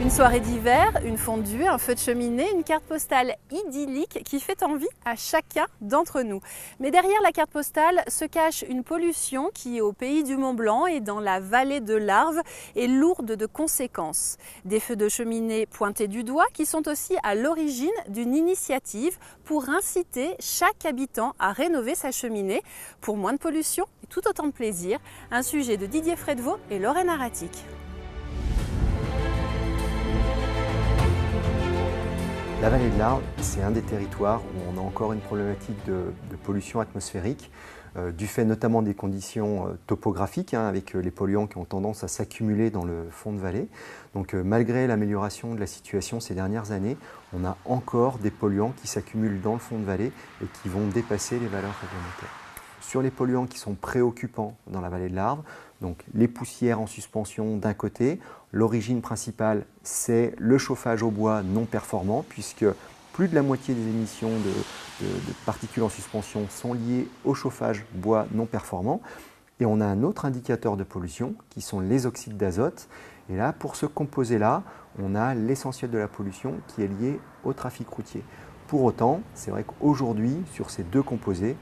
Une soirée d'hiver, une fondue, un feu de cheminée, une carte postale idyllique qui fait envie à chacun d'entre nous. Mais derrière la carte postale se cache une pollution qui, au pays du Mont-Blanc et dans la vallée de l'Arve, est lourde de conséquences. Des feux de cheminée pointés du doigt qui sont aussi à l'origine d'une initiative pour inciter chaque habitant à rénover sa cheminée pour moins de pollution et tout autant de plaisir. Un sujet de Didier Fredevaux et Lorraine Aratic. La vallée de l'Arve, c'est un des territoires où on a encore une problématique de pollution atmosphérique, du fait notamment des conditions topographiques, avec les polluants qui ont tendance à s'accumuler dans le fond de vallée. Donc malgré l'amélioration de la situation ces dernières années, on a encore des polluants qui s'accumulent dans le fond de vallée et qui vont dépasser les valeurs réglementaires. Sur les polluants qui sont préoccupants dans la vallée de l'Arve, donc les poussières en suspension d'un côté, l'origine principale c'est le chauffage au bois non performant puisque plus de la moitié des émissions de particules en suspension sont liées au chauffage bois non performant. Et on a un autre indicateur de pollution qui sont les oxydes d'azote. Et là, pour ce composé-là, on a l'essentiel de la pollution qui est lié au trafic routier. Pour autant, c'est vrai qu'aujourd'hui, sur ces deux composés,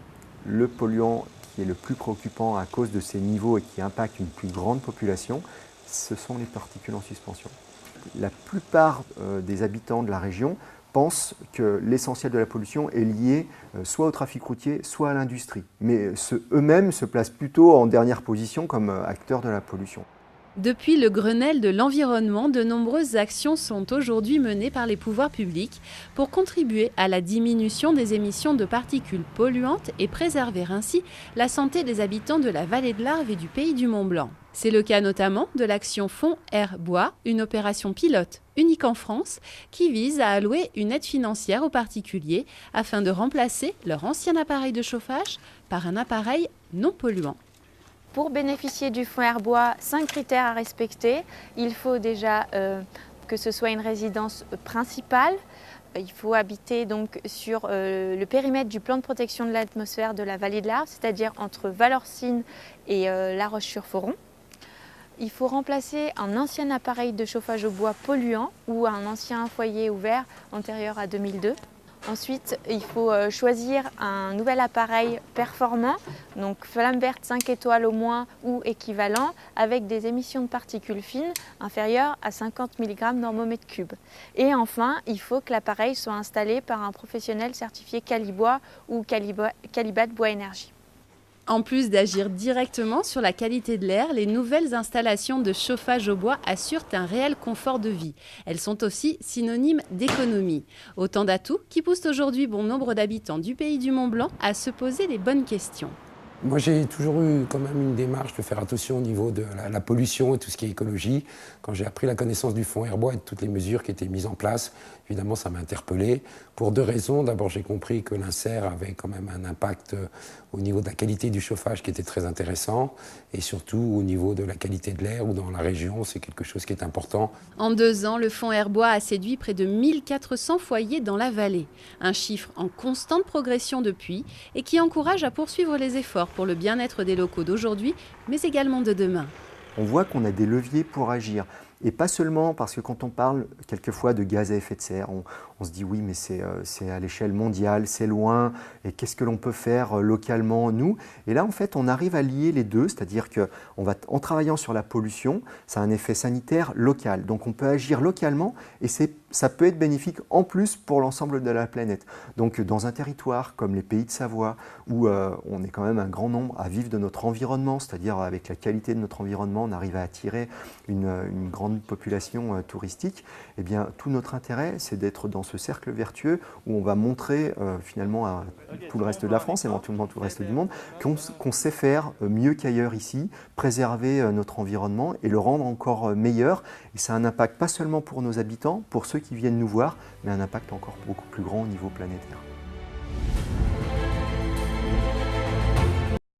le polluant qui est le plus préoccupant à cause de ces niveaux et qui impacte une plus grande population, ce sont les particules en suspension. La plupart des habitants de la région pensent que l'essentiel de la pollution est lié soit au trafic routier, soit à l'industrie. Mais eux-mêmes se placent plutôt en dernière position comme acteurs de la pollution. Depuis le Grenelle de l'environnement, de nombreuses actions sont aujourd'hui menées par les pouvoirs publics pour contribuer à la diminution des émissions de particules polluantes et préserver ainsi la santé des habitants de la vallée de l'Arve et du pays du Mont-Blanc. C'est le cas notamment de l'action Fonds Air Bois, une opération pilote unique en France qui vise à allouer une aide financière aux particuliers afin de remplacer leur ancien appareil de chauffage par un appareil non polluant. Pour bénéficier du fonds Air Bois, 5 critères à respecter. Il faut déjà que ce soit une résidence principale. Il faut habiter donc sur le périmètre du plan de protection de l'atmosphère de la vallée de l'Arve, c'est-à-dire entre Valorcine et La Roche-sur-Foron. Il faut remplacer un ancien appareil de chauffage au bois polluant ou un ancien foyer ouvert antérieur à 2002. Ensuite, il faut choisir un nouvel appareil performant, donc flamme verte 5 étoiles au moins ou équivalent, avec des émissions de particules fines inférieures à 50 mg normomètre cube. Et enfin, il faut que l'appareil soit installé par un professionnel certifié Calibois ou Calibat Bois Énergie. En plus d'agir directement sur la qualité de l'air, les nouvelles installations de chauffage au bois assurent un réel confort de vie. Elles sont aussi synonymes d'économie. Autant d'atouts qui poussent aujourd'hui bon nombre d'habitants du pays du Mont-Blanc à se poser les bonnes questions. Moi, j'ai toujours eu quand même une démarche de faire attention au niveau de la pollution et tout ce qui est écologie. Quand j'ai appris la connaissance du fonds Air Bois et de toutes les mesures qui étaient mises en place, évidemment, ça m'a interpellé. Pour deux raisons. D'abord, j'ai compris que l'insert avait quand même un impact au niveau de la qualité du chauffage qui était très intéressant. Et surtout, au niveau de la qualité de l'air ou dans la région, c'est quelque chose qui est important. En 2 ans, le fonds Air Bois a séduit près de 1400 foyers dans la vallée. Un chiffre en constante progression depuis et qui encourage à poursuivre les efforts pour le bien-être des locaux d'aujourd'hui, mais également de demain. On voit qu'on a des leviers pour agir. Et pas seulement parce que quand on parle quelquefois de gaz à effet de serre, on se dit oui mais c'est à l'échelle mondiale, c'est loin, et qu'est-ce que l'on peut faire localement nous? Et là en fait on arrive à lier les deux, c'est-à-dire qu'en travaillant sur la pollution, ça a un effet sanitaire local. Donc on peut agir localement et ça peut être bénéfique en plus pour l'ensemble de la planète. Donc dans un territoire comme les pays de Savoie, où on est quand même un grand nombre à vivre de notre environnement, c'est-à-dire avec la qualité de notre environnement, on arrive à attirer une grande population touristique, eh bien tout notre intérêt c'est d'être dans ce cercle vertueux où on va montrer finalement à tout le reste de la France, éventuellement tout le reste du monde, qu'on sait faire mieux qu'ailleurs ici, préserver notre environnement et le rendre encore meilleur. Et ça a un impact pas seulement pour nos habitants, pour ceux qui viennent nous voir, mais un impact encore beaucoup plus grand au niveau planétaire.